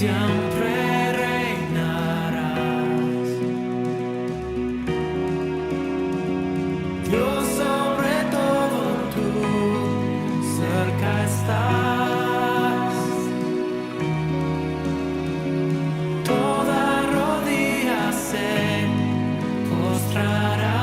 siempre reinarás. Dios sobre todo, tú cerca estás. Toda rodilla se postrará.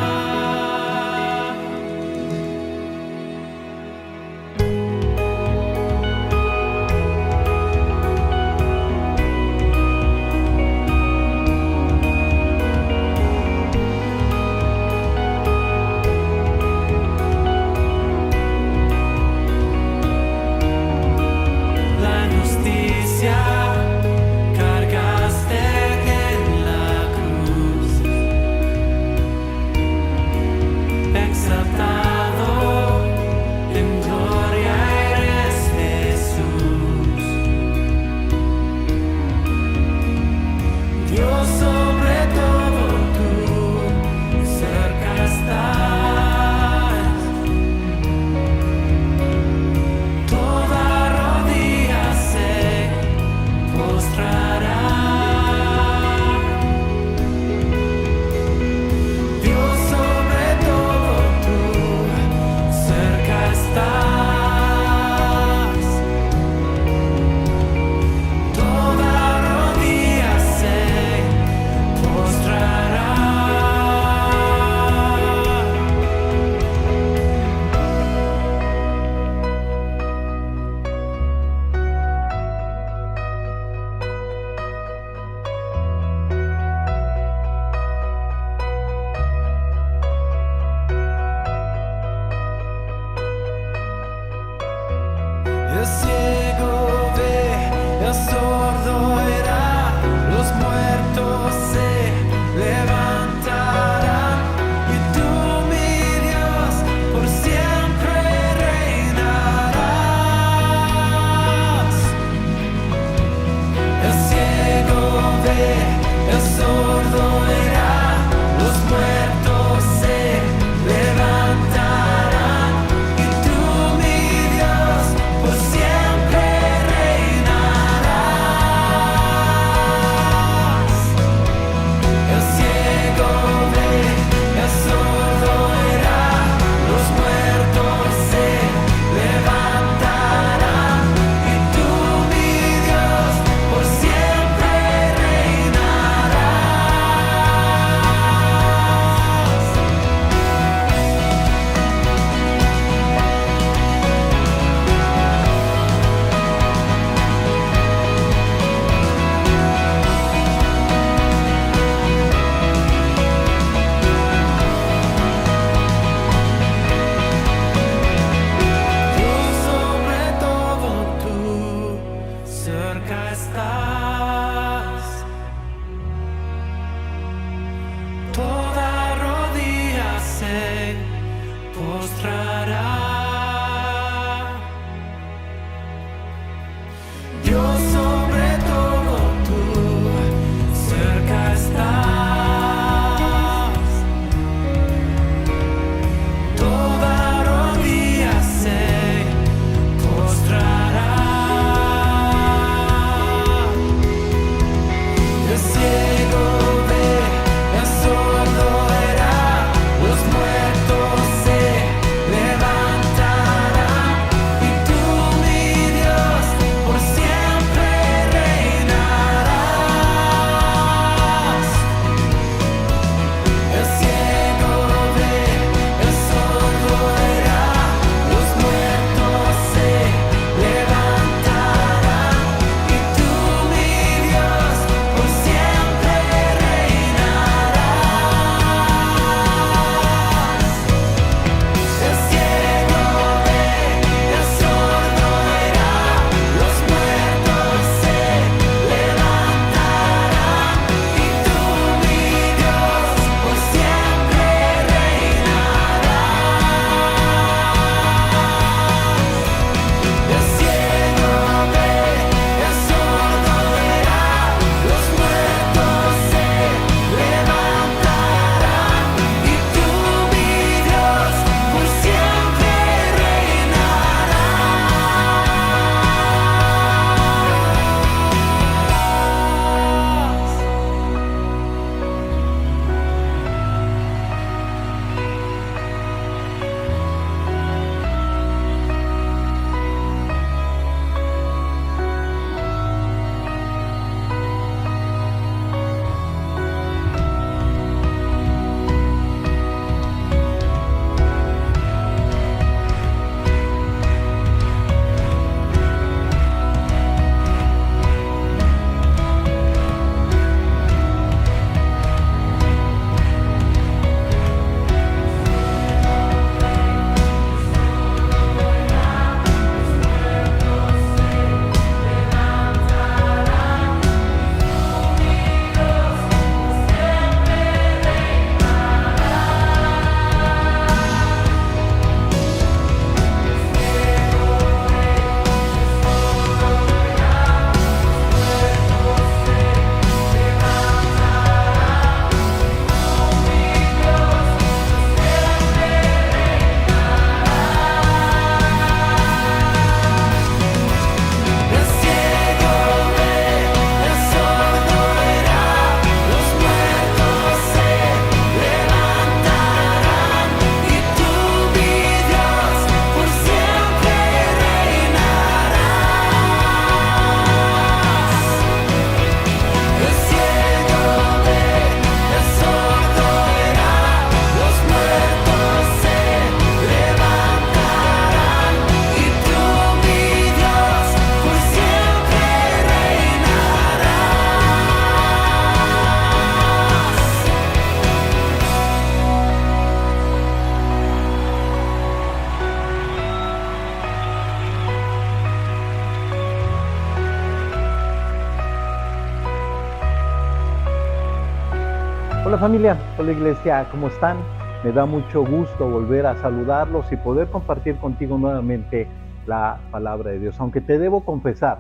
Hola familia, hola iglesia, ¿cómo están? Me da mucho gusto volver a saludarlos y poder compartir contigo nuevamente la palabra de Dios. Aunque te debo confesar,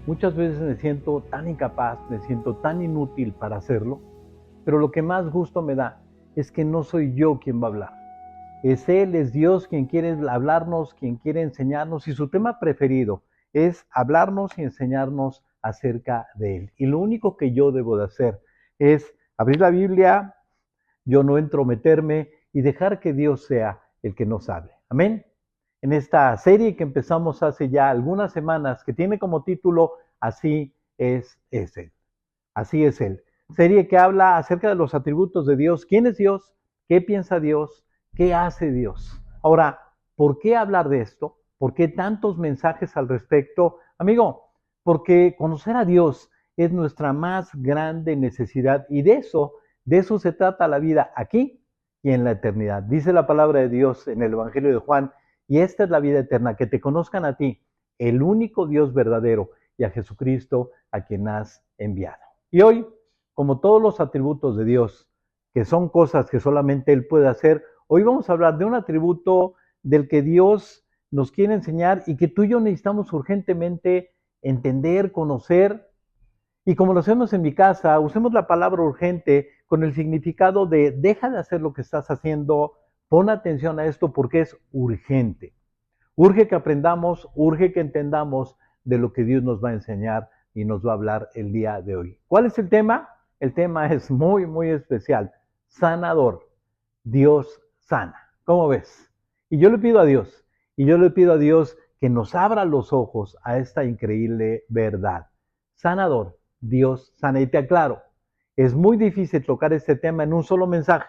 muchas veces me siento tan incapaz, me siento tan inútil para hacerlo, pero lo que más gusto me da es que no soy yo quien va a hablar. Es Él, es Dios quien quiere hablarnos, quien quiere enseñarnos, y su tema preferido es hablarnos y enseñarnos acerca de Él. Y lo único que yo debo de hacer es abrir la Biblia, yo no entrometerme y dejar que Dios sea el que nos hable. Amén. En esta serie que empezamos hace ya algunas semanas, que tiene como título Así es Él. Así es Él. Serie que habla acerca de los atributos de Dios. ¿Quién es Dios? ¿Qué piensa Dios? ¿Qué hace Dios? Ahora, ¿por qué hablar de esto? ¿Por qué tantos mensajes al respecto? Amigo, porque conocer a Dios es nuestra más grande necesidad y de eso se trata la vida aquí y en la eternidad. Dice la palabra de Dios en el Evangelio de Juan, y esta es la vida eterna, que te conozcan a ti, el único Dios verdadero, y a Jesucristo a quien has enviado. Y hoy, como todos los atributos de Dios, que son cosas que solamente Él puede hacer, hoy vamos a hablar de un atributo del que Dios nos quiere enseñar y que tú y yo necesitamos urgentemente entender, conocer. Y como lo hacemos en mi casa, usemos la palabra urgente con el significado de deja de hacer lo que estás haciendo, pon atención a esto porque es urgente. Urge que aprendamos, urge que entendamos de lo que Dios nos va a enseñar y nos va a hablar el día de hoy. ¿Cuál es el tema? El tema es muy, muy especial. Sanador. Dios sana. ¿Cómo ves? Y yo le pido a Dios, que nos abra los ojos a esta increíble verdad. Sanador. Dios sana. Y te aclaro, es muy difícil tocar este tema en un solo mensaje.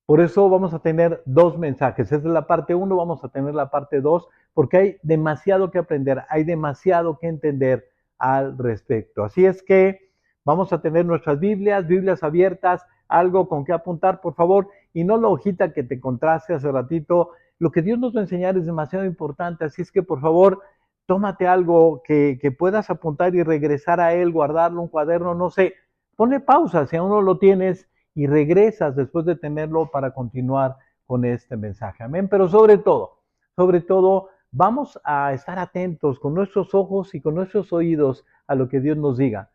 Por eso vamos a tener dos mensajes. Esta es la parte 1, vamos a tener la parte 2, porque hay demasiado que aprender, hay demasiado que entender al respecto. Así es que vamos a tener nuestras Biblias abiertas, algo con que apuntar, por favor, y no la hojita que te contraste hace ratito. Lo que Dios nos va a enseñar es demasiado importante, así es que por favor, tómate algo que puedas apuntar y regresar a él, guardarlo, un cuaderno, no sé. Ponle pausa si aún no lo tienes y regresas después de tenerlo para continuar con este mensaje. Amén. Pero sobre todo, vamos a estar atentos con nuestros ojos y con nuestros oídos a lo que Dios nos diga.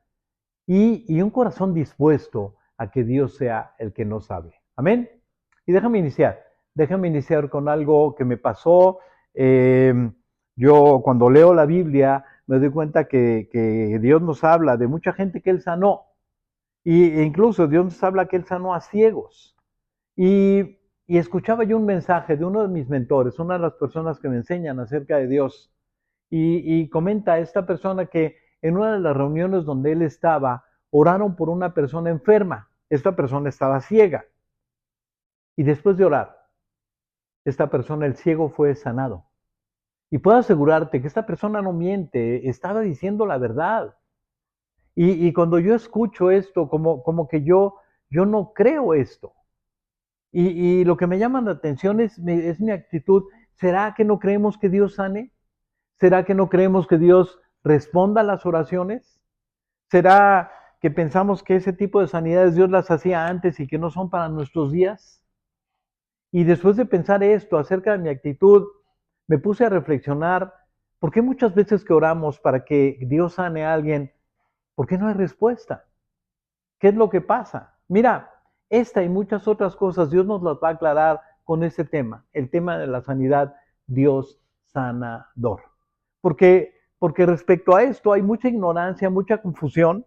Y un corazón dispuesto a que Dios sea el que nos hable. Amén. Y déjame iniciar con algo que me pasó. Yo cuando leo la Biblia me doy cuenta que Dios nos habla de mucha gente que Él sanó. E incluso Dios nos habla que Él sanó a ciegos. Y escuchaba yo un mensaje de uno de mis mentores, una de las personas que me enseñan acerca de Dios. Y comenta esta persona que en una de las reuniones donde él estaba, oraron por una persona enferma. Esta persona estaba ciega. Y después de orar, esta persona, el ciego, fue sanado. Y puedo asegurarte que esta persona no miente, estaba diciendo la verdad. Y cuando yo escucho esto, como que yo no creo esto. Y lo que me llama la atención es mi actitud. ¿Será que no creemos que Dios sane? ¿Será que no creemos que Dios responda a las oraciones? ¿Será que pensamos que ese tipo de sanidades Dios las hacía antes y que no son para nuestros días? Y después de pensar esto acerca de mi actitud, me puse a reflexionar, ¿por qué muchas veces que oramos para que Dios sane a alguien, por qué no hay respuesta? ¿Qué es lo que pasa? Mira, esta y muchas otras cosas Dios nos las va a aclarar con este tema, el tema de la sanidad, Dios sanador. Porque respecto a esto hay mucha ignorancia, mucha confusión,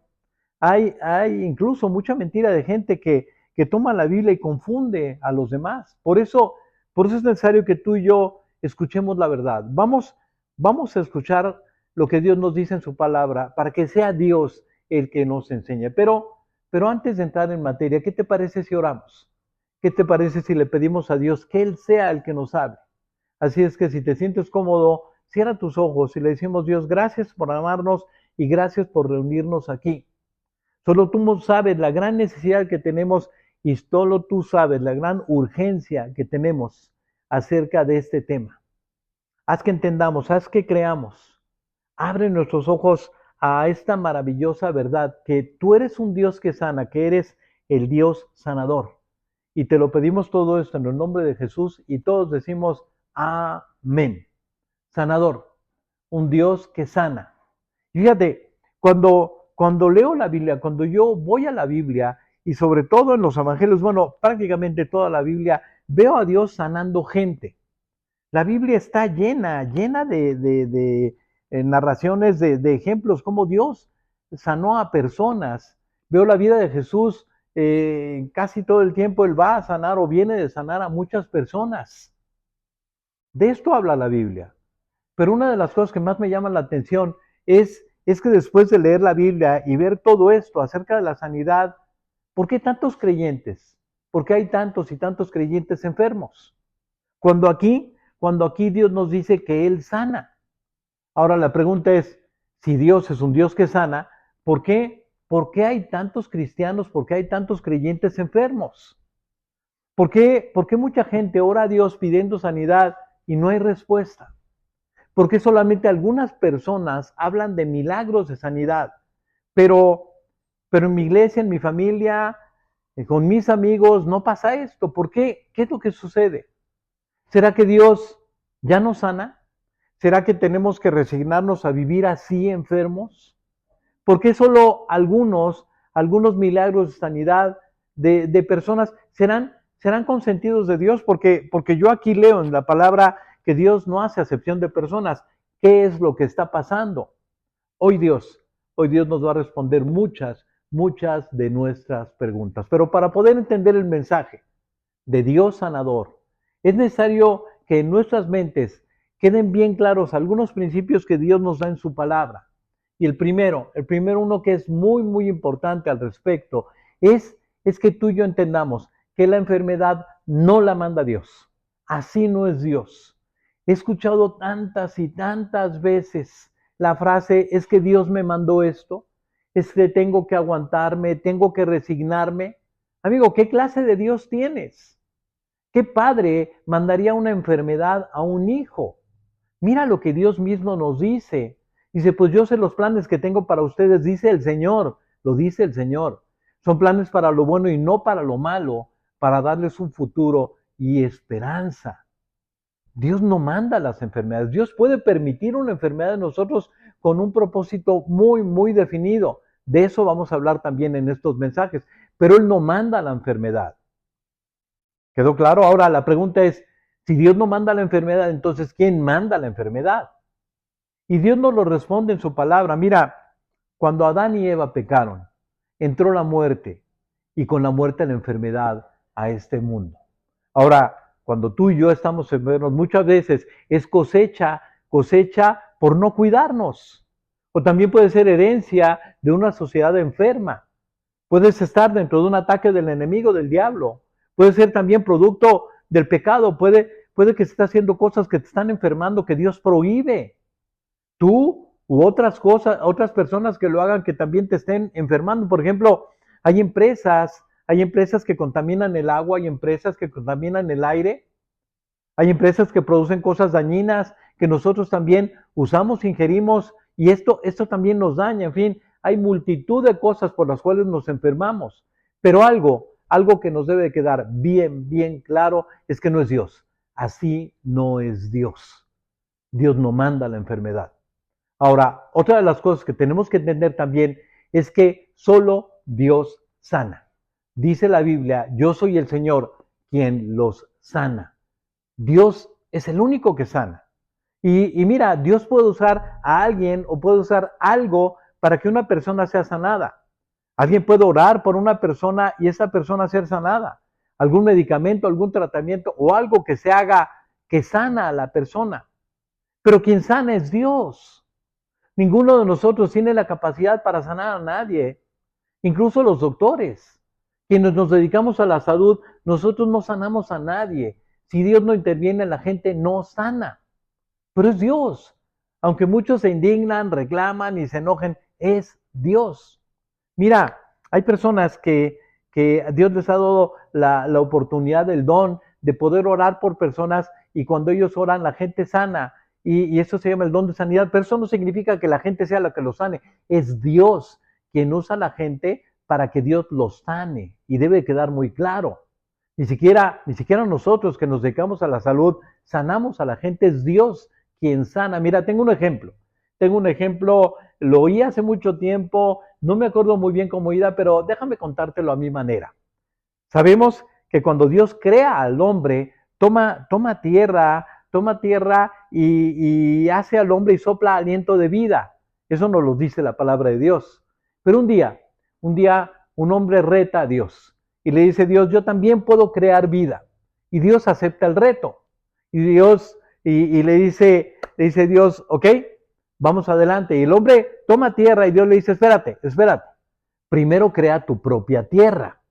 hay incluso mucha mentira de gente que toma la Biblia y confunde a los demás. Por eso es necesario que tú y yo escuchemos la verdad. Vamos a escuchar lo que Dios nos dice en su palabra para que sea Dios el que nos enseñe. Pero antes de entrar en materia, ¿qué te parece si oramos? ¿Qué te parece si le pedimos a Dios que Él sea el que nos hable? Así es que si te sientes cómodo, cierra tus ojos y le decimos, Dios, gracias por amarnos y gracias por reunirnos aquí. Solo tú sabes la gran necesidad que tenemos y solo tú sabes la gran urgencia que tenemos acerca de este tema. Haz que entendamos, haz que creamos. Abre nuestros ojos a esta maravillosa verdad, que tú eres un Dios que sana, que eres el Dios sanador. Y te lo pedimos todo esto en el nombre de Jesús y todos decimos amén. Sanador, un Dios que sana. Fíjate, cuando leo la Biblia, cuando yo voy a la Biblia y sobre todo en los evangelios, bueno, prácticamente toda la Biblia, veo a Dios sanando gente. La Biblia está llena de narraciones, de ejemplos, cómo Dios sanó a personas. Veo la vida de Jesús, casi todo el tiempo Él va a sanar o viene de sanar a muchas personas. De esto habla la Biblia. Pero una de las cosas que más me llama la atención es que después de leer la Biblia y ver todo esto acerca de la sanidad, ¿por qué tantos creyentes? ¿Por qué hay tantos y tantos creyentes enfermos? Cuando aquí Dios nos dice que Él sana. Ahora la pregunta es, si Dios es un Dios que sana, ¿por qué hay tantos cristianos, por qué hay tantos creyentes enfermos? ¿Por qué mucha gente ora a Dios pidiendo sanidad y no hay respuesta? ¿Por qué solamente algunas personas hablan de milagros de sanidad? Pero, pero en mi iglesia, en mi familia, con mis amigos, no pasa esto. ¿Por qué? ¿Qué es lo que sucede? ¿Será que Dios ya no sana? ¿Será que tenemos que resignarnos a vivir así enfermos? ¿Por qué solo algunos milagros de sanidad de personas serán consentidos de Dios? Porque yo aquí leo en la palabra que Dios no hace acepción de personas. ¿Qué es lo que está pasando? Hoy Dios, hoy Dios nos va a responder muchas de nuestras preguntas. Pero para poder entender el mensaje de Dios sanador, es necesario que en nuestras mentes queden bien claros algunos principios que Dios nos da en su palabra. Y el primero uno que es muy importante al respecto, es que tú y yo entendamos que la enfermedad no la manda Dios. Así no es Dios. He escuchado tantas y tantas veces la frase, es que Dios me mandó esto, es que tengo que aguantarme, tengo que resignarme. Amigo, ¿qué clase de Dios tienes? ¿Qué padre mandaría una enfermedad a un hijo? Mira lo que Dios mismo nos dice. Dice, pues yo sé los planes que tengo para ustedes, dice el Señor, lo dice el Señor. Son planes para lo bueno y no para lo malo, para darles un futuro y esperanza. Dios no manda las enfermedades. Dios puede permitir una enfermedad en nosotros con un propósito muy definido. De eso vamos a hablar también en estos mensajes. Pero Él no manda la enfermedad. ¿Quedó claro? Ahora la pregunta es, si Dios no manda la enfermedad, entonces ¿quién manda la enfermedad? Y Dios nos lo responde en su palabra. Mira, cuando Adán y Eva pecaron, entró la muerte y con la muerte la enfermedad a este mundo. Ahora, cuando tú y yo estamos enfermos, muchas veces es cosecha por no cuidarnos. O también puede ser herencia de una sociedad enferma. Puedes estar dentro de un ataque del enemigo, del diablo. Puede ser también producto del pecado. Puede que estés haciendo cosas que te están enfermando, que Dios prohíbe. Tú u otras personas que lo hagan que también te estén enfermando. Por ejemplo, hay empresas que contaminan el agua, hay empresas que contaminan el aire, hay empresas que producen cosas dañinas que nosotros también usamos, ingerimos y esto también nos daña. En fin, hay multitud de cosas por las cuales nos enfermamos. Pero algo que nos debe de quedar bien claro es que no es Dios. Así no es Dios. Dios no manda la enfermedad. Ahora, otra de las cosas que tenemos que entender también es que solo Dios sana. Dice la Biblia, yo soy el Señor quien los sana. Dios es el único que sana. Y mira, Dios puede usar a alguien o puede usar algo para que una persona sea sanada. Alguien puede orar por una persona y esa persona ser sanada. Algún medicamento, algún tratamiento o algo que se haga que sana a la persona. Pero quien sana es Dios. Ninguno de nosotros tiene la capacidad para sanar a nadie, incluso los doctores. Quienes nos dedicamos a la salud, nosotros no sanamos a nadie. Si Dios no interviene, la gente no sana. Pero es Dios. Aunque muchos se indignan, reclaman y se enojen, es Dios. Mira, hay personas que Dios les ha dado la oportunidad, el don de poder orar por personas y cuando ellos oran la gente sana. Y eso se llama el don de sanidad, pero eso no significa que la gente sea la que lo sane. Es Dios quien usa a la gente para que Dios los sane y debe quedar muy claro. Ni siquiera nosotros que nos dedicamos a la salud sanamos a la gente, es Dios quien sana. Mira, tengo un ejemplo, lo oí hace mucho tiempo, no me acuerdo muy bien cómo era, pero déjame contártelo a mi manera. Sabemos que cuando Dios crea al hombre, toma tierra y hace al hombre y sopla aliento de vida. Eso nos lo dice la palabra de Dios. Pero un día, un hombre reta a Dios y le dice: Dios, yo también puedo crear vida. Y Dios acepta el reto. Y Dios, y le dice Dios: ok, vamos adelante. Y el hombre toma tierra y Dios le dice: espérate, primero crea tu propia tierra.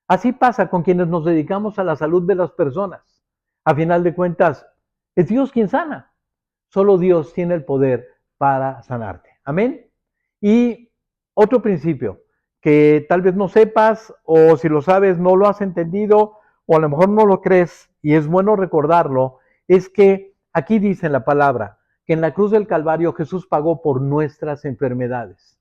Así pasa con quienes nos dedicamos a la salud de las personas. A final de cuentas, es Dios quien sana. Solo Dios tiene el poder para sanarte. Amén. Y otro principio que tal vez no sepas, o si lo sabes no lo has entendido, o a lo mejor no lo crees, y es bueno recordarlo, es que aquí dice en la palabra que en la cruz del Calvario Jesús pagó por nuestras enfermedades.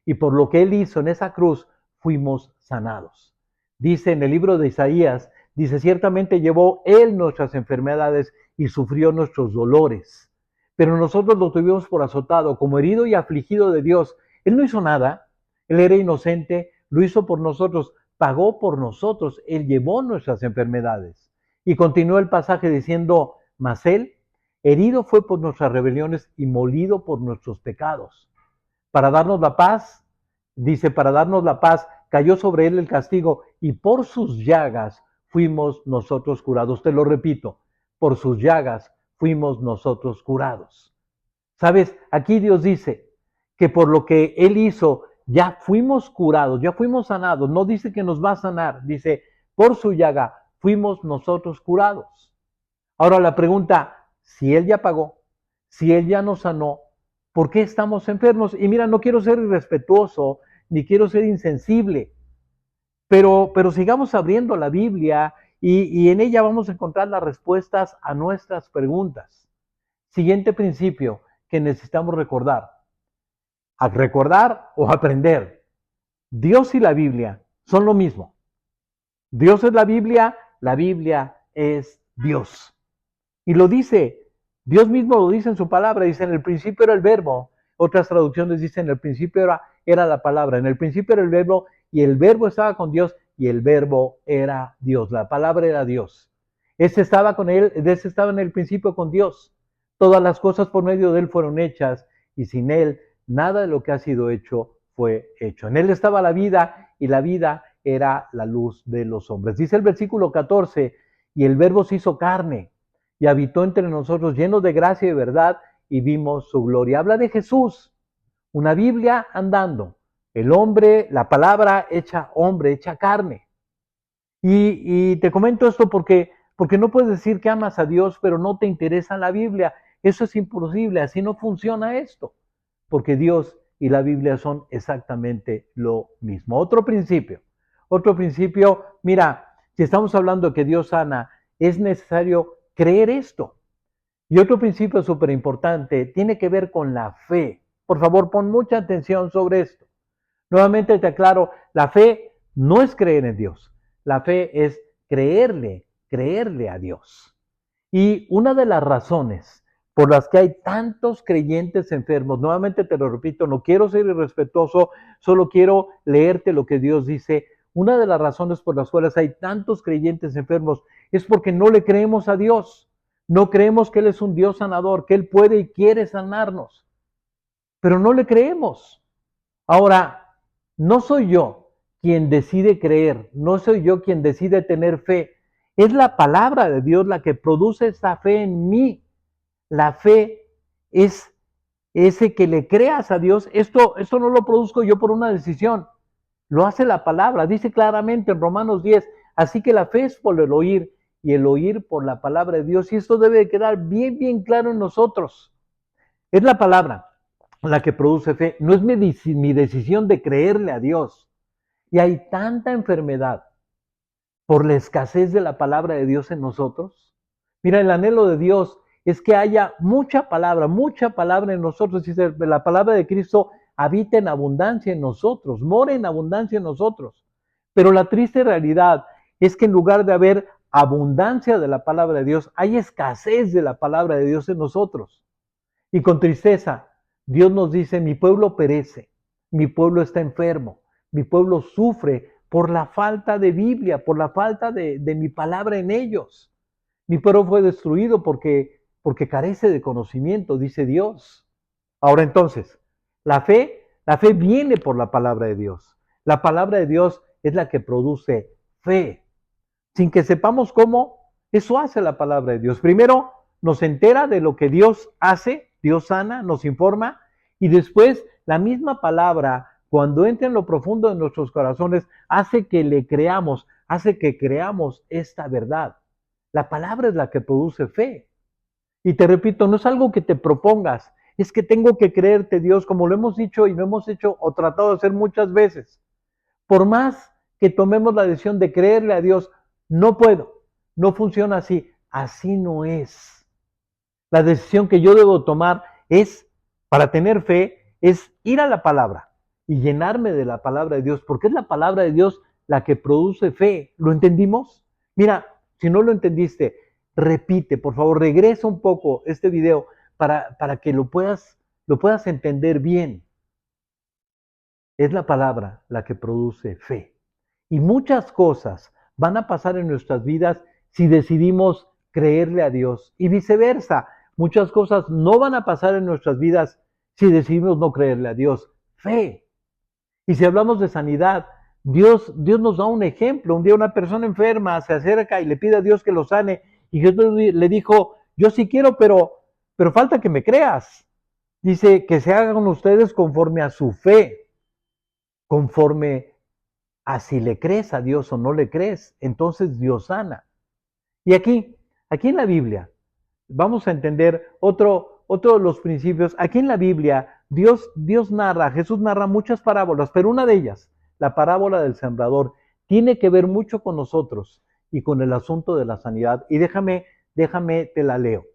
Y por lo que Él hizo en esa cruz fuimos sanados. Dice en el libro de Isaías, dice: ciertamente llevó Él nuestras enfermedades y sufrió nuestros dolores. Pero nosotros lo tuvimos por azotado, como herido y afligido de Dios. Él no hizo nada, Él era inocente, lo hizo por nosotros, pagó por nosotros, Él llevó nuestras enfermedades. Y continuó el pasaje diciendo: mas Él, herido fue por nuestras rebeliones y molido por nuestros pecados. Para darnos la paz, dice, para darnos la paz, cayó sobre Él el castigo y por sus llagas fuimos nosotros curados. Te lo repito, por sus llagas fuimos nosotros curados. ¿Sabes? Aquí Dios dice que por lo que Él hizo ya fuimos curados, ya fuimos sanados. No dice que nos va a sanar, dice: por su llaga fuimos nosotros curados. Ahora la pregunta: si Él ya pagó, si Él ya nos sanó, ¿por qué estamos enfermos? Y mira, no quiero ser irrespetuoso, ni quiero ser insensible, pero sigamos abriendo la Biblia y en ella vamos a encontrar las respuestas a nuestras preguntas. Siguiente principio que necesitamos recordar. ¿A recordar o aprender? Dios y la Biblia son lo mismo. Dios es la Biblia es Dios. Y lo dice, Dios mismo lo dice en su palabra, dice: en el principio era el verbo. Otras traducciones dicen: en el principio era la palabra, en el principio era el verbo, y el verbo estaba con Dios, y el verbo era Dios, la palabra era Dios. Ese estaba con Él, ese estaba en el principio con Dios. Todas las cosas por medio de Él fueron hechas, y sin Él nada de lo que ha sido hecho fue hecho. En Él estaba la vida, y la vida era la luz de los hombres. Dice el versículo 14: y el verbo se hizo carne, y habitó entre nosotros, lleno de gracia y de verdad, y vimos su gloria. Habla de Jesús, una Biblia andando, el hombre, la palabra hecha hombre, hecha carne. Y te comento esto porque no puedes decir que amas a Dios, pero no te interesa la Biblia. Eso es imposible, así no funciona esto, porque Dios y la Biblia son exactamente lo mismo. Otro principio, mira, si estamos hablando de que Dios sana, es necesario creer esto. Y otro principio súper importante tiene que ver con la fe. Por favor, pon mucha atención sobre esto. Nuevamente te aclaro, la fe no es creer en Dios. La fe es creerle a Dios. Y una de las razones por las que hay tantos creyentes enfermos, nuevamente te lo repito, no quiero ser irrespetuoso, solo quiero leerte lo que Dios dice. Una de las razones por las cuales hay tantos creyentes enfermos es porque no le creemos a Dios. No creemos que Él es un Dios sanador, que Él puede y quiere sanarnos, pero no le creemos. Ahora, no soy yo quien decide creer, no soy yo quien decide tener fe. Es la palabra de Dios la que produce esa fe en mí. La fe es ese que le creas a Dios. Esto no lo produzco yo por una decisión, lo hace la palabra. Dice claramente en Romanos 10, así que la fe es por el oír, y el oír por la palabra de Dios. Y esto debe quedar bien claro en nosotros. Es la palabra la que produce fe, no es mi decisión de creerle a Dios. Y hay tanta enfermedad por la escasez de la palabra de Dios en nosotros. Mira, el anhelo de Dios es que haya mucha palabra en nosotros. Dice la palabra de Cristo: habita en abundancia en nosotros, mora en abundancia en nosotros. Pero la triste realidad es que en lugar de haber abundancia de la palabra de Dios, hay escasez de la palabra de Dios en nosotros. Y con tristeza, Dios nos dice, mi pueblo perece, mi pueblo está enfermo, mi pueblo sufre por la falta de Biblia, por la falta de mi palabra en ellos. Mi pueblo fue destruido porque carece de conocimiento, dice Dios. Ahora entonces, la fe viene por la palabra de Dios. La palabra de Dios es la que produce fe. Sin que sepamos cómo, eso hace la palabra de Dios. Primero, nos entera de lo que Dios hace, Dios sana, nos informa, y después la misma palabra, cuando entra en lo profundo de nuestros corazones, hace que le creamos, hace que creamos esta verdad. La palabra es la que produce fe. Y te repito, no es algo que te propongas, es que tengo que creerte, Dios, como lo hemos dicho y lo hemos hecho o tratado de hacer muchas veces. Por más que tomemos la decisión de creerle a Dios, no puedo, no funciona así, así no es. La decisión que yo debo tomar es, para tener fe, es ir a la palabra y llenarme de la palabra de Dios, porque es la palabra de Dios la que produce fe. ¿Lo entendimos? Mira, si no lo entendiste, repite, por favor, regresa un poco este video para que lo puedas entender bien. Es la palabra la que produce fe. Y muchas cosas van a pasar en nuestras vidas si decidimos creerle a Dios. Y viceversa, muchas cosas no van a pasar en nuestras vidas si decidimos no creerle a Dios. Fe. Y si hablamos de sanidad, Dios nos da un ejemplo. Un día una persona enferma se acerca y le pide a Dios que lo sane. Y Jesús le dijo, yo sí quiero, pero falta que me creas. Dice que se hagan ustedes conforme a su fe, conforme a si le crees a Dios o no le crees, entonces Dios sana. Y aquí en la Biblia, vamos a entender otro de los principios. Aquí en la Biblia, Jesús narra muchas parábolas, pero una de ellas, la parábola del sembrador, tiene que ver mucho con nosotros y con el asunto de la sanidad. Y déjame, te la leo.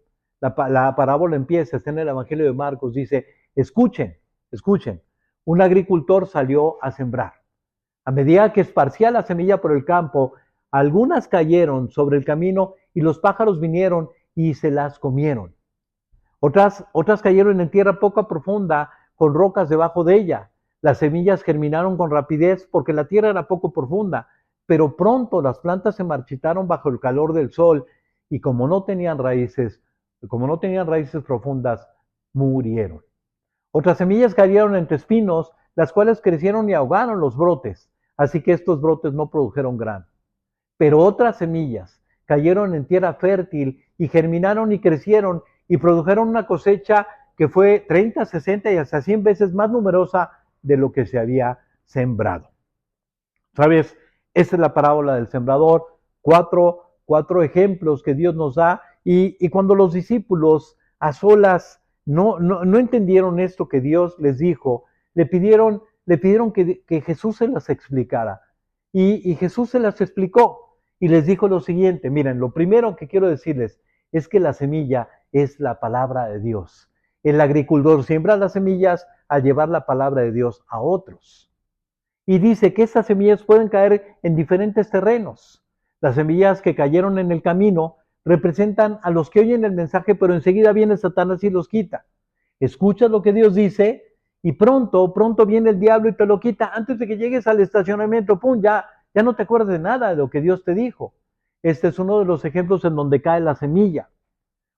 La parábola empieza, está en el Evangelio de Marcos, dice, escuchen, un agricultor salió a sembrar. A medida que esparcía la semilla por el campo, algunas cayeron sobre el camino y los pájaros vinieron y se las comieron. Otras cayeron en tierra poco profunda, con rocas debajo de ella. Las semillas germinaron con rapidez porque la tierra era poco profunda, pero pronto las plantas se marchitaron bajo el calor del sol y como no tenían raíces profundas, murieron. Otras semillas cayeron entre espinos, las cuales crecieron y ahogaron los brotes, así que estos brotes no produjeron grano. Pero otras semillas cayeron en tierra fértil y germinaron y crecieron y produjeron una cosecha que fue 30, 60 y hasta 100 veces más numerosa de lo que se había sembrado. ¿Sabes? Esta es la parábola del sembrador, cuatro ejemplos que Dios nos da y cuando los discípulos a solas no entendieron esto que Dios les dijo, le pidieron que Jesús se las explicara. Y Jesús se las explicó y les dijo lo siguiente, miren, lo primero que quiero decirles es que la semilla es la palabra de Dios. El agricultor siembra las semillas al llevar la palabra de Dios a otros. Y dice que estas semillas pueden caer en diferentes terrenos. Las semillas que cayeron en el camino representan a los que oyen el mensaje, pero enseguida viene Satanás y los quita. Escuchas lo que Dios dice y pronto viene el diablo y te lo quita. Antes de que llegues al estacionamiento, ¡pum!, ya no te acuerdas de nada de lo que Dios te dijo. Este es uno de los ejemplos en donde cae la semilla.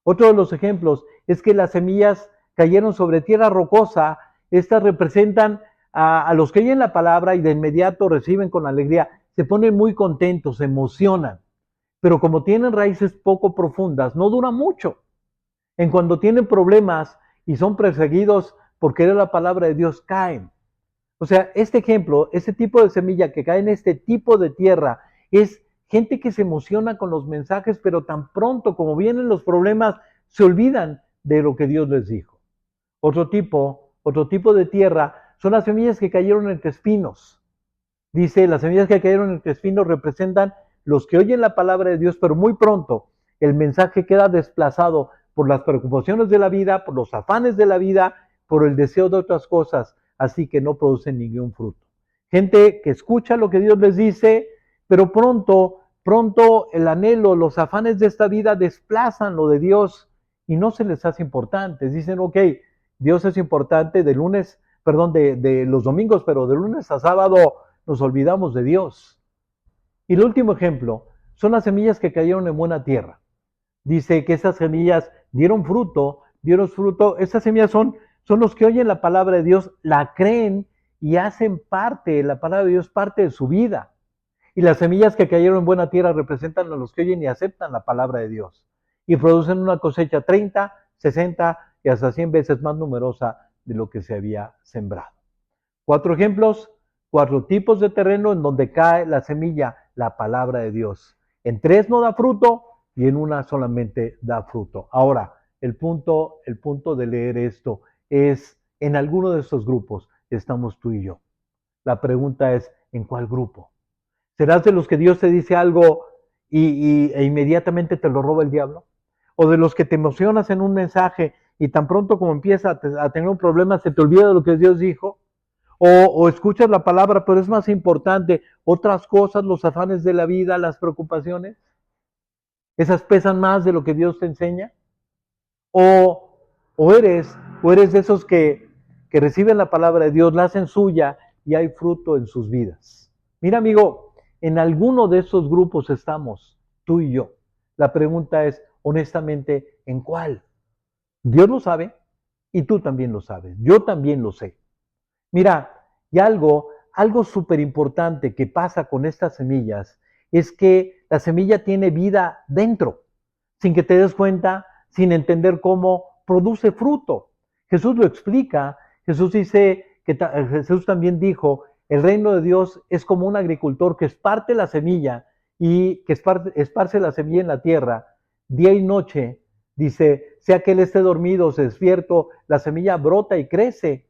Otro de los ejemplos es que las semillas cayeron sobre tierra rocosa. Estas representan a los que oyen la palabra y de inmediato reciben con alegría. Se ponen muy contentos, se emocionan. Pero como tienen raíces poco profundas, no dura mucho. En cuando tienen problemas y son perseguidos por querer la palabra de Dios, caen. O sea, este ejemplo, este tipo de semilla que cae en este tipo de tierra, es gente que se emociona con los mensajes, pero tan pronto como vienen los problemas, se olvidan de lo que Dios les dijo. Otro tipo de tierra son las semillas que cayeron entre espinos. Dice, las semillas que cayeron entre espinos representan los que oyen la palabra de Dios, pero muy pronto el mensaje queda desplazado por las preocupaciones de la vida, por los afanes de la vida, por el deseo de otras cosas. así que no producen ningún fruto. Gente que escucha lo que Dios les dice, pero pronto el anhelo, los afanes de esta vida desplazan lo de Dios y no se les hace importante. Dicen, ok, Dios es importante de los domingos, pero de lunes a sábado nos olvidamos de Dios. Y el último ejemplo son las semillas que cayeron en buena tierra. Dice que esas semillas dieron fruto. Esas semillas son los que oyen la palabra de Dios, la creen y hacen parte, la palabra de Dios parte de su vida. Y las semillas que cayeron en buena tierra representan a los que oyen y aceptan la palabra de Dios. Y producen una cosecha 30, 60 y hasta 100 veces más numerosa de lo que se había sembrado. 4 ejemplos, 4 tipos de terreno en donde cae la semilla, la palabra de Dios. En 3 no da fruto y en una solamente da fruto. Ahora, el punto de leer esto es, en alguno de estos grupos estamos tú y yo. La pregunta es, ¿en cuál grupo? ¿Serás de los que Dios te dice algo e inmediatamente te lo roba el diablo? ¿O de los que te emocionas en un mensaje y tan pronto como empieza a tener un problema se te olvida de lo que Dios dijo? ¿O escuchas la palabra, pero es más importante otras cosas, los afanes de la vida, las preocupaciones? ¿Esas pesan más de lo que Dios te enseña? ¿O eres de esos que reciben la palabra de Dios, la hacen suya y hay fruto en sus vidas? Mira, amigo, en alguno de esos grupos estamos, tú y yo. La pregunta es, honestamente, ¿en cuál? Dios lo sabe y tú también lo sabes. Yo también lo sé. Mira, y algo súper importante que pasa con estas semillas es que la semilla tiene vida dentro, sin que te des cuenta, sin entender cómo produce fruto. Jesús lo explica. Jesús dice Jesús también dijo, el reino de Dios es como un agricultor que esparce la semilla y que esparce la semilla en la tierra día y noche. Dice, sea que él esté dormido o se despierto, la semilla brota y crece,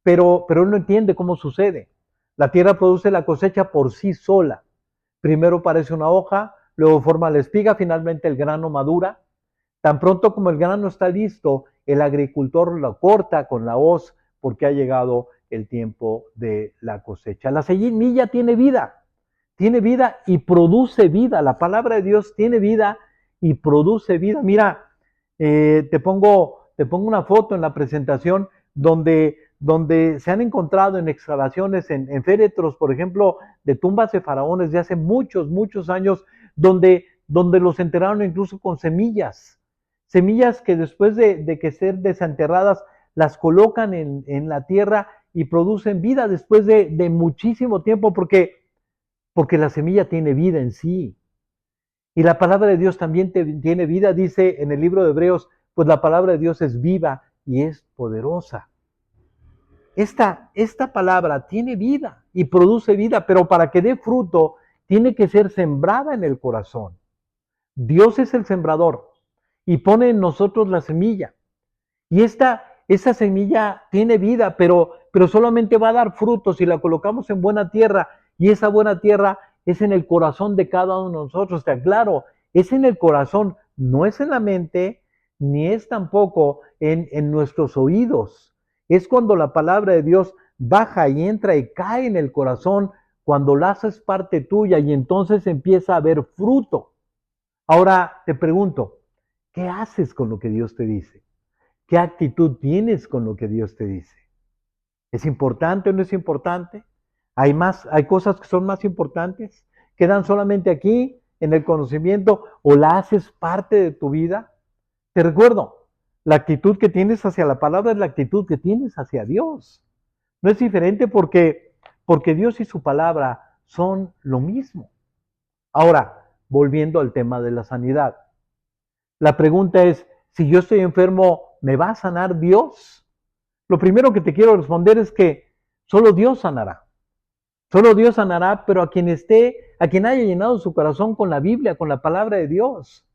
pero él no entiende cómo sucede. La tierra produce la cosecha por sí sola. Primero parece una hoja, luego forma la espiga, finalmente el grano madura. Tan pronto como el grano está listo, el agricultor lo corta con la hoz porque ha llegado el tiempo de la cosecha. La semilla tiene vida y produce vida. La palabra de Dios tiene vida y produce vida. Mira, te pongo una foto en la presentación donde se han encontrado en excavaciones, en féretros, por ejemplo, de tumbas de faraones de hace muchos, muchos años, donde los enterraron incluso con semillas que después de que ser desenterradas, las colocan en la tierra y producen vida después de muchísimo tiempo, porque la semilla tiene vida en sí. Y la palabra de Dios también tiene vida, dice en el libro de Hebreos, pues la palabra de Dios es viva y es poderosa. Esta palabra tiene vida y produce vida, pero para que dé fruto, tiene que ser sembrada en el corazón. Dios es el sembrador y pone en nosotros la semilla. Y esa semilla tiene vida, pero solamente va a dar frutos si la colocamos en buena tierra. Y esa buena tierra es en el corazón de cada uno de nosotros. Te aclaro, es en el corazón, no es en la mente, ni es tampoco en nuestros oídos. Es cuando la palabra de Dios baja y entra y cae en el corazón, cuando la haces parte tuya y entonces empieza a haber fruto. Ahora te pregunto, ¿qué haces con lo que Dios te dice? ¿Qué actitud tienes con lo que Dios te dice? ¿Es importante o no es importante? ¿Hay cosas que son más importantes? ¿Quedan solamente aquí en el conocimiento o la haces parte de tu vida? Te recuerdo, la actitud que tienes hacia la palabra es la actitud que tienes hacia Dios. No es diferente porque Dios y su palabra son lo mismo. Ahora, volviendo al tema de la sanidad. La pregunta es, si yo estoy enfermo, ¿me va a sanar Dios? Lo primero que te quiero responder es que solo Dios sanará. Solo Dios sanará, pero a quien haya llenado su corazón con la Biblia, con la palabra de Dios.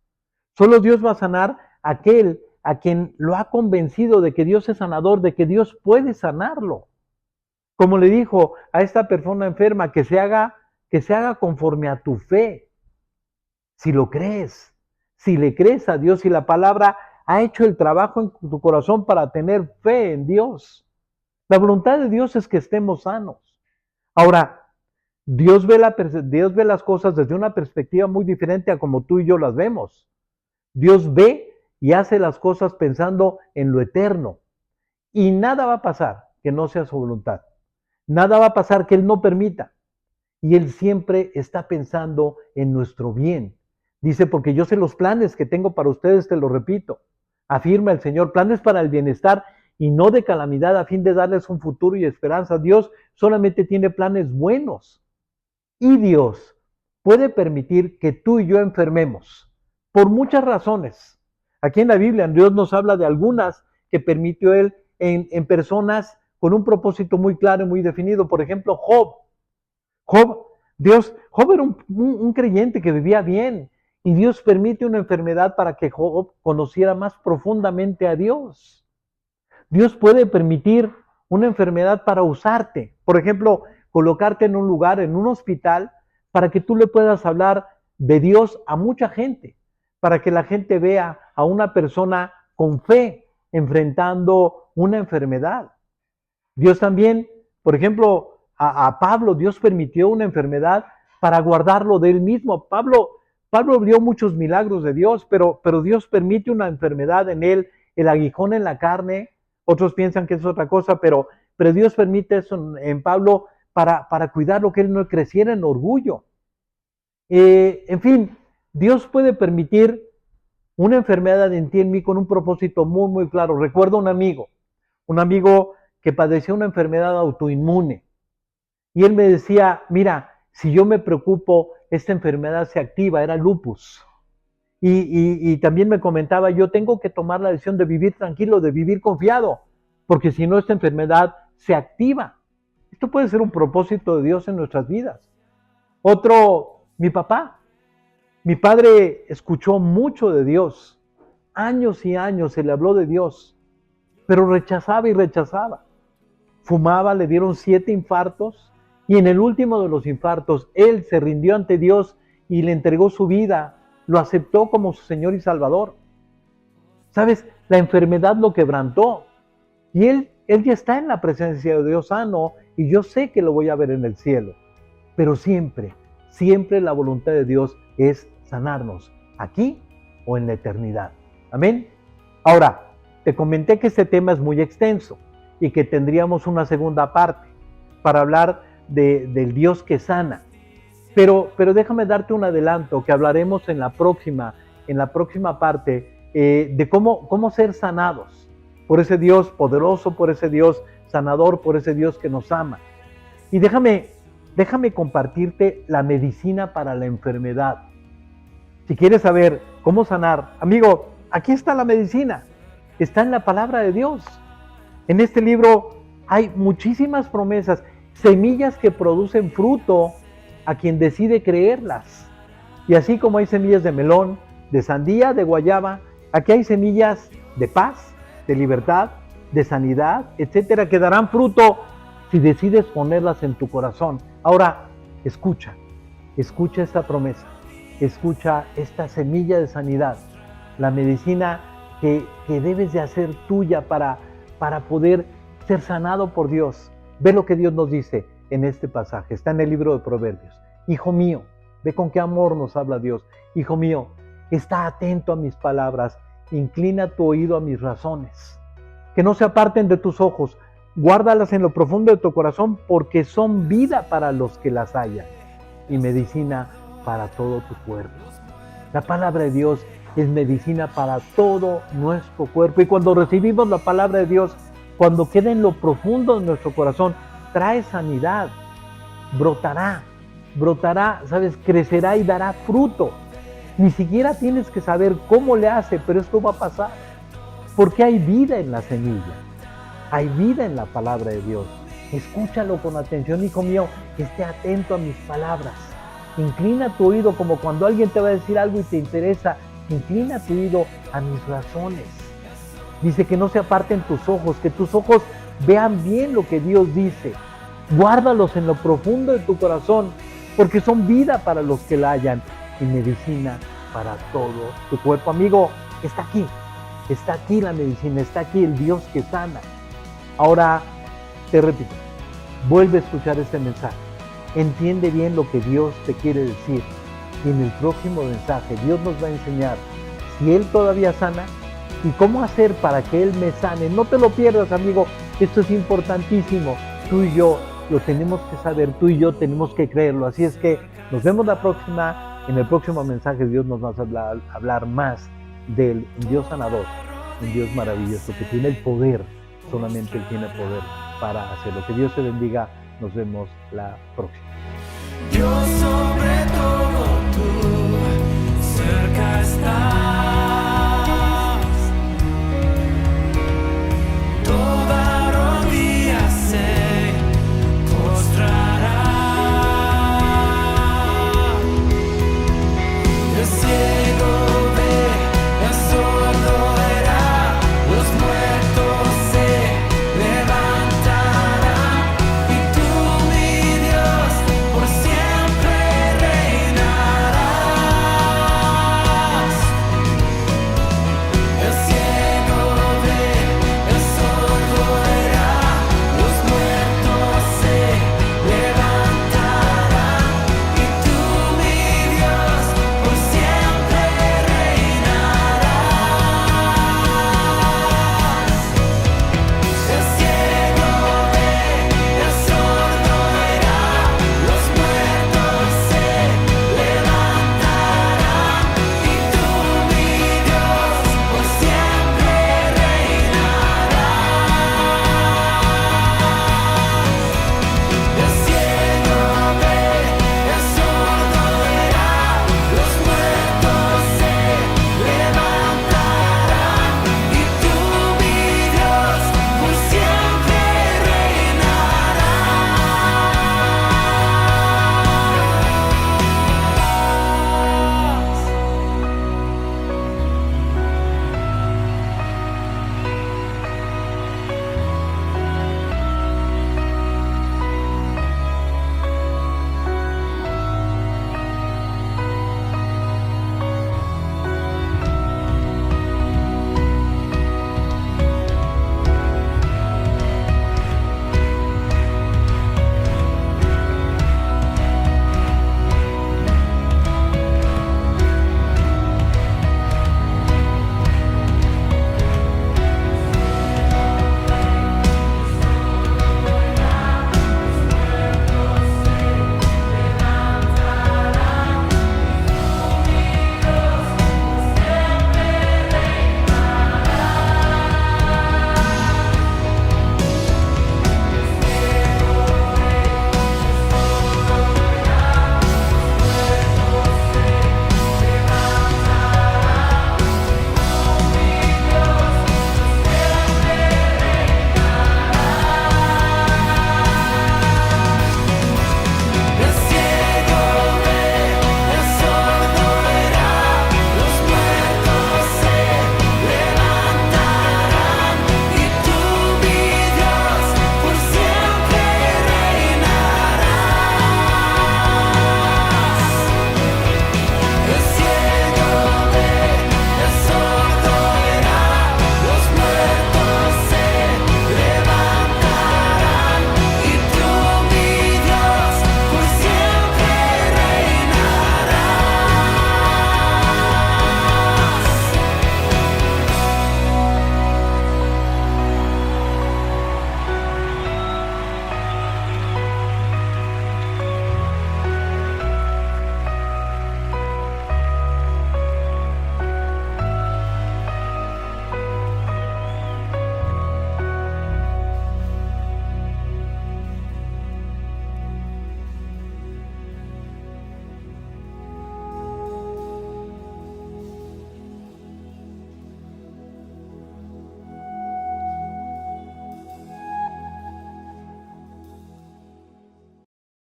Solo Dios va a sanar a aquel a quien lo ha convencido de que Dios es sanador, de que Dios puede sanarlo. Como le dijo a esta persona enferma, que se haga conforme a tu fe. Si lo crees, si le crees a Dios, si la palabra ha hecho el trabajo en tu corazón para tener fe en Dios. La voluntad de Dios es que estemos sanos. Ahora, Dios ve las cosas desde una perspectiva muy diferente a como tú y yo las vemos. Dios ve y hace las cosas pensando en lo eterno. Y nada va a pasar que no sea su voluntad. Nada va a pasar que Él no permita. Y Él siempre está pensando en nuestro bien. Dice, porque yo sé los planes que tengo para ustedes, te lo repito. Afirma el Señor, planes para el bienestar y no de calamidad, a fin de darles un futuro y esperanza. Dios solamente tiene planes buenos. Y Dios puede permitir que tú y yo enfermemos por muchas razones. Aquí en la Biblia, Dios nos habla de algunas que permitió Él en personas con un propósito muy claro y muy definido. Por ejemplo, Job. Job era un creyente que vivía bien y Dios permite una enfermedad para que Job conociera más profundamente a Dios. Dios puede permitir una enfermedad para usarte. Por ejemplo, colocarte en un lugar, en un hospital, para que tú le puedas hablar de Dios a mucha gente, para que la gente vea a una persona con fe enfrentando una enfermedad. Dios también, por ejemplo, a Pablo, Dios permitió una enfermedad para guardarlo de él mismo. Pablo vio muchos milagros de Dios, pero Dios permite una enfermedad en él, el aguijón en la carne. Otros piensan que es otra cosa, pero Dios permite eso en Pablo para cuidarlo, que él no creciera en orgullo. En fin, Dios puede permitir una enfermedad en ti, en mí, con un propósito muy, muy claro. Recuerdo un amigo que padecía una enfermedad autoinmune. Y él me decía, mira, si yo me preocupo, esta enfermedad se activa, era lupus. Y también me comentaba, yo tengo que tomar la decisión de vivir tranquilo, de vivir confiado, porque si no, esta enfermedad se activa. Esto puede ser un propósito de Dios en nuestras vidas. Otro, mi papá. Mi padre escuchó mucho de Dios. Años y años se le habló de Dios, pero rechazaba y rechazaba. Fumaba, le dieron 7 infartos y en el último de los infartos él se rindió ante Dios y le entregó su vida, lo aceptó como su Señor y Salvador. ¿Sabes? La enfermedad lo quebrantó y él ya está en la presencia de Dios sano y yo sé que lo voy a ver en el cielo. Pero siempre la voluntad de Dios es sanarnos, aquí o en la eternidad. Amén. Ahora, te comenté que este tema es muy extenso y que tendríamos una segunda parte para hablar del Dios que sana. Pero déjame darte un adelanto que hablaremos en la próxima parte de cómo ser sanados por ese Dios poderoso, por ese Dios sanador, por ese Dios que nos ama. Y déjame compartirte la medicina para la enfermedad. Si quieres saber cómo sanar, amigo, aquí está la medicina. Está en la palabra de Dios. En este libro hay muchísimas promesas, semillas que producen fruto a quien decide creerlas. Y así como hay semillas de melón, de sandía, de guayaba, aquí hay semillas de paz, de libertad, de sanidad, etcétera, que darán fruto si decides ponerlas en tu corazón. Ahora, escucha esta promesa, escucha esta semilla de sanidad, la medicina que debes de hacer tuya para poder ser sanado por Dios. Ve lo que Dios nos dice en este pasaje, está en el libro de Proverbios. Hijo mío, ve con qué amor nos habla Dios. Hijo mío, está atento a mis palabras, inclina tu oído a mis razones, que no se aparten de tus ojos, guárdalas en lo profundo de tu corazón, porque son vida para los que las hallan y medicina para todo tu cuerpo. La palabra de Dios es medicina para todo nuestro cuerpo. Y cuando recibimos la palabra de Dios, cuando queda en lo profundo de nuestro corazón, trae sanidad, brotará, ¿sabes? Crecerá y dará fruto. Ni siquiera tienes que saber cómo le hace, pero esto va a pasar. Porque hay vida en la semilla. Hay vida en la palabra de Dios. Escúchalo con atención, hijo mío, esté atento a mis palabras. Inclina tu oído como cuando alguien te va a decir algo y te interesa. Inclina tu oído a mis razones. Dice que no se aparten tus ojos, que tus ojos vean bien lo que Dios dice. Guárdalos en lo profundo de tu corazón, porque son vida para los que la hallan y medicina para todo tu cuerpo. Amigo, está aquí la medicina, está aquí el Dios que sana. Ahora, Te repito, vuelve a escuchar este mensaje. Entiende bien lo que Dios te quiere decir. Y en el próximo mensaje Dios nos va a enseñar si Él todavía sana y cómo hacer para que Él me sane. No te lo pierdas, amigo. Esto es importantísimo. Tú y yo lo tenemos que saber. Tú y yo tenemos que creerlo. Así es que nos vemos la próxima. En el próximo mensaje Dios nos va a hablar más del Dios sanador, un Dios maravilloso que tiene el poder. Solamente Él tiene poder para hacerlo. Que Dios te bendiga. Nos vemos la próxima. Dios sobre todo tú, cerca estás.